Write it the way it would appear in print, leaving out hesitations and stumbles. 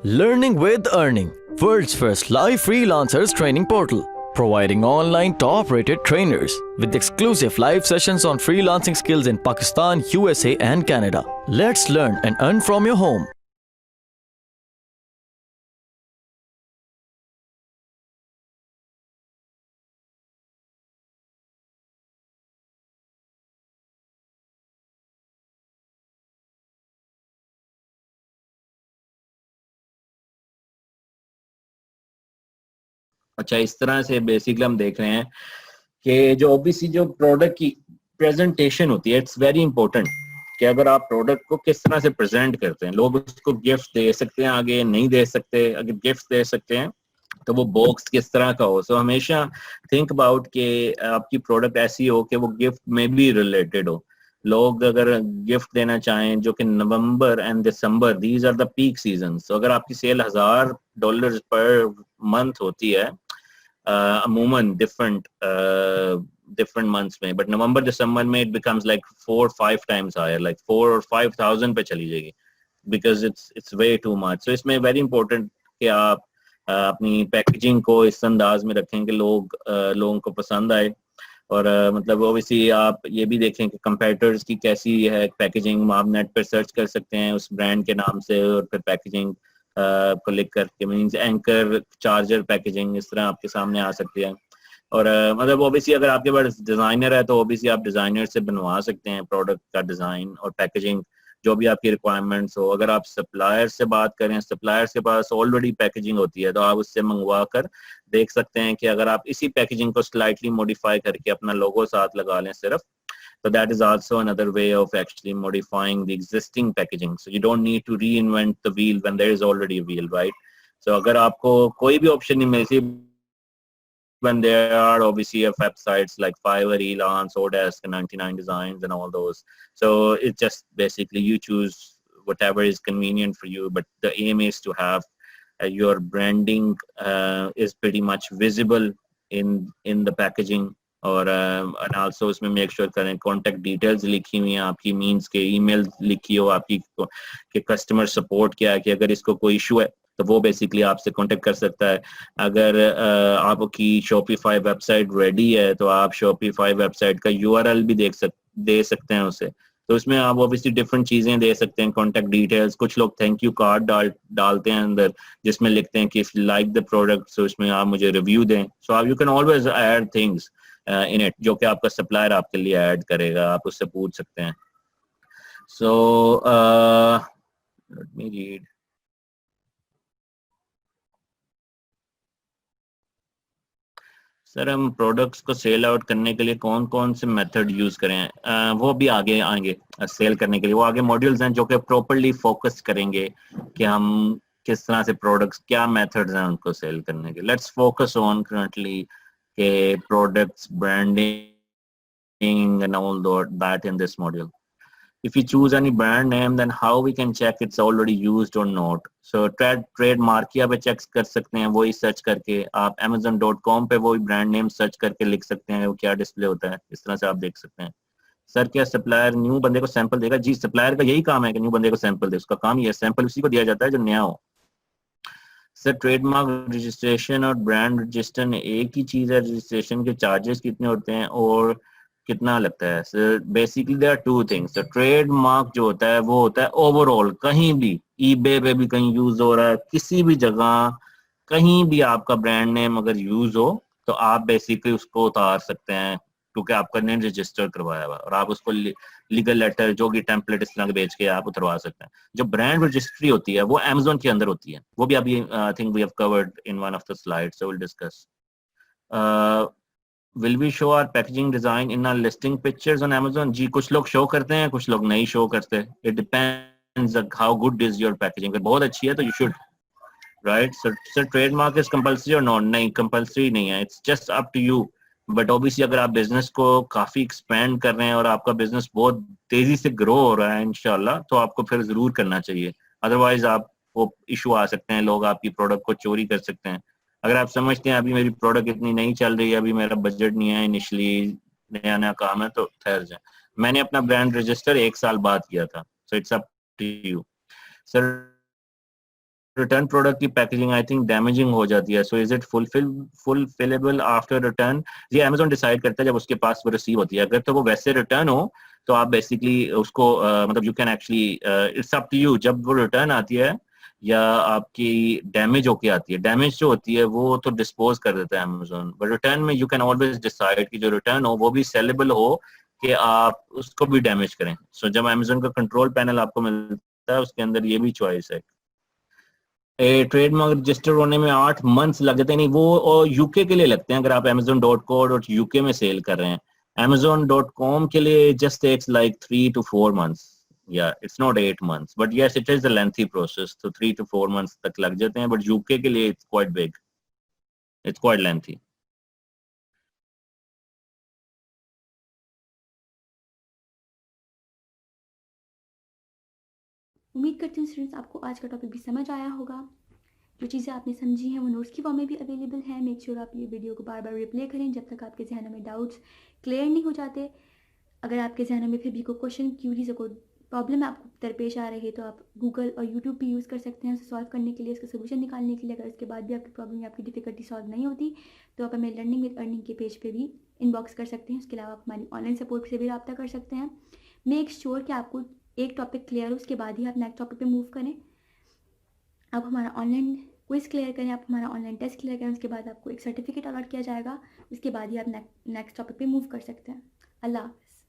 Learning with Earning, world's first live freelancers training portal, providing online top-rated trainers with exclusive live sessions on freelancing skills in Pakistan, USA and Canada. Let's learn and earn from your home. अच्छा, इस तरह से basically हम देख रहे हैं कि जो ओबीसी जो प्रोडक्ट की प्रेजेंटेशन होती है, इट्स वेरी इंपॉर्टेंट कि अगर आप प्रोडक्ट को किस तरह से प्रेजेंट करते हैं। लोग उसको गिफ्ट दे सकते हैं, आगे नहीं दे सकते। अगर गिफ्ट दे सकते हैं तो वो बॉक्स किस तरह का हो। सो हमेशा थिंक अबाउट कि आपकी प्रोडक्ट ऐसी हो कि वो गिफ्ट में भी रिलेटेड हो। लोग अगर गिफ्ट देना चाहें, जो कि November and December, these are the peak season. तो अगर आपकी सेल $1000 पर मंथ होती है अमूमन डिफरेंट मंथ्स में, बट नवंबर दिसंबर में it becomes like 4-5 times higher, like 4 और 5000 पे चली जाएगी, because it's way too much. So इसमें वेरी इंपॉर्टेंट कि आप अपनी पैकेजिंग को इस अंदाज में रखें कि लोगों को पसंद आए। और मतलब ओबियसली आप ये भी देखें कि कंपेटिटर्स की कैसी है पैकेजिंग। आप नेट पर सर्च कर सकते हैं उस ब्रांड के नाम से और फिर पैकेजिंग को लिख करके, मीन्स एंकर चार्जर पैकेजिंग इस तरह आपके सामने आ सकती है। और मतलब ओबियसली अगर आपके पास डिज़ाइनर है तो ओबियसली आप डिज़ाइनर से बनवा सकते हैं प्रोडक्ट का डिज़ाइन और पैकेजिंग, जो भी आपकी रिक्वायरमेंट्स हो। अगर आप सप्लायर से बात करें, सप्लायर के पास ऑलरेडी पैकेजिंग होती है तो आप उससे मंगवा कर देख सकते हैं कि अगर आप इसी पैकेजिंग को स्लाइटली मॉडिफाई करके अपना लोगो साथ लगा लें सिर्फ, so that is also another way of actually modifying the existing packaging. So you don't need to reinvent the wheel when there is already a wheel, right? So अगर आपको कोई भी ऑप्शन नहीं मिलती, when there are obviously websites like Fiverr, Elance, Odesk, 99 Designs and all those. So it's just basically you choose whatever is convenient for you, but the aim is to have your branding is pretty much visible in the packaging. और and also उसमें make sure करें contact details लिखी हुई हैं आपकी, means के email लिखी हो आपकी कि कस्टमर सपोर्ट क्या है, कि अगर इसको कोई इशू है तो वो बेसिकली आपसे कांटेक्ट कर सकता है। अगर आपकी शॉपिफाई वेबसाइट रेडी है तो आप शॉपिफाई वेबसाइट का यूआरएल भी दे सकते हैं उसे। तो उसमें आप ऑब्वियसली डिफरेंट चीजें दे सकते हैं, कॉन्टेक्ट डिटेल्स। कुछ लोग थैंक यू कार्ड डालते हैं अंदर जिसमें लिखते हैं कि if like the product so इसमें आप मुझे रिव्यू दें। सो आप you can always add things in it जो कि आपका सप्लायर आपके लिए ऐड करेगा, आप उससे पूछ सकते हैं। So let me read. Sir हम प्रोडक्ट्स को सेल आउट करने के लिए कौन कौन से मेथड यूज करें? वो भी आगे आएंगे सेल करने के लिए। वो आगे मॉड्यूल्स हैं जो कि प्रॉपर्ली फोकस करेंगे कि हम किस तरह से प्रोडक्ट्स, क्या मेथड्स हैं उनको सेल करने के। लेट्स फोकस ऑन करंटली के products branding and all that in this module. If you choose any brand name, then how we can check it's already used or not? So trademark की आप check कर सकते हैं वही search करके। आप amazon.com पे वही ब्रांड नेम सर्च करके लिख सकते हैं वो क्या डिस्प्ले होता है, इस तरह से आप देख सकते हैं। सर क्या सप्लायर न्यू बंदे को सैंपल देगा? जी, सप्लायर का यही काम है कि न्यू बंदे को सैंपल दे। उसका काम ये है, सैंपल उसी को दिया जाता है जो नया हो। सर ट्रेडमार्क रजिस्ट्रेशन और ब्रांड रजिस्टर एक ही चीज है? रजिस्ट्रेशन के चार्जेस कितने होते हैं और कितना लगता है? Sir basically there are two things. Trademark जो होता है वो होता है ओवरऑल, कहीं भी ईबे पे भी कहीं यूज हो रहा है, किसी भी जगह कहीं भी आपका ब्रांड नेम अगर यूज हो तो आप बेसिकली उसको उतार सकते हैं, क्योंकि आपका नेम रजिस्टर करवाया हुआ और आप उसको लीगल लेटर जो कि टेम्पलेट इस तरह भेज के आप उतरवा सकते हैं। जो ब्रांड रजिस्ट्री होती है वो Amazon के अंदर होती है, वो भी अभी I think we have covered in one of the slides, so will discuss. Will we show our packaging design in our listing pictures on Amazon? जी, कुछ लोग शो करते हैं, कुछ लोग नहीं शो करते। It depends how good is your packaging. अगर बहुत अच्छी है तो you should, right. Sir trademark is compulsory और नॉट? नहीं, कंपल्सरी नहीं है, it's just up to you. But obviously अगर आप बिजनेस को काफी एक्सपेंड कर रहे हैं और आपका बिजनेस बहुत तेजी से ग्रो हो रहा है इंशाल्लाह, तो आपको फिर जरूर करना चाहिए। अदरवाइज आपको इशू आ सकते हैं, लोग आपकी प्रोडक्ट को चोरी कर सकते हैं। अगर आप समझते हैं अभी मेरी प्रोडक्ट इतनी नहीं चल रही है, अभी मेरा बजट नहीं है, इनिशियली नया नया काम है, तो ठहर जाए। मैंने अपना ब्रांड रजिस्टर 1 साल बाद किया था, so it's up to you. Sir return product की पैकेजिंग आई थिंक डैमेजिंग हो जाती है, so is it fulfillable after return? ये अमेजोन डिसाइड करता है जब उसके पास वो रिसीव होती है। अगर तो वो वैसे रिटर्न हो तो आप बेसिकली उसको मतलब you can actually, it's up to you, जब वो रिटर्न आती है या आपकी डैमेज होके आती है, डैमेज जो होती है वो तो डिस्पोज कर देता है अमेजोन, बट रिटर्न में यू कैन ऑलवेज डिसाइड कि जो रिटर्न हो वो भी सेलेबल हो, कि आप उसको भी डैमेज करें। सो जब अमेजोन का कंट्रोल पैनल आपको मिलता है उसके अंदर ये भी चॉइस है। ट्रेडमार्क रजिस्टर होने में 8 मंथ्स लग जाते हैं, नहीं वो यूके के लिए लगते हैं, अगर आप amazon.co और यूके में सेल कर रहे हैं। amazon.com के लिए just takes like 3 to 4 months, या it's not 8 months, but yes it is the lengthy process, तो 3 to 4 months तक लग जाते हैं, बट यूके के लिए it's quite big, it's quite lengthy. उम्मीद करती हूँ स्टूडेंट्स आपको आज का टॉपिक भी समझ आया होगा। जो चीज़ें आपने समझी हैं वो नोट्स की फॉर्म में भी अवेलेबल है। मेक श्योर आप ये वीडियो को बार बार रिप्ले करें जब तक आपके जहनों में डाउट्स क्लियर नहीं हो जाते। अगर आपके जहनों में फिर भी कोई क्वेश्चन, क्यूरीज, कोई प्रॉब्लम आपको दरपेश आ रही है तो आप गूगल और यूट्यूब भी यूज़ कर सकते हैं उसे सॉल्व करने के लिए, उसका सोल्यूशन निकालने के लिए। अगर उसके बाद भी आपकी प्रॉब्लम या आपकी डिफिकल्टी सॉल्व नहीं होती तो आप हमें लर्निंग विद अर्निंग के पेज पे भी इनबॉक्स कर सकते हैं। उसके अलावा आप हमारी ऑनलाइन सपोर्ट से भी रब्ता कर सकते हैं। मेक श्योर कि आपको एक टॉपिक क्लियर हो, उसके बाद ही आप नेक्स्ट टॉपिक पे मूव करें। आप हमारा ऑनलाइन क्विज क्लियर करें, आप हमारा ऑनलाइन टेस्ट क्लियर करें, उसके बाद आपको एक सर्टिफिकेट अलॉट किया जाएगा। उसके बाद ही आप नेक्स्ट टॉपिक पे मूव कर सकते हैं। अल्लाह हाफ़िज़।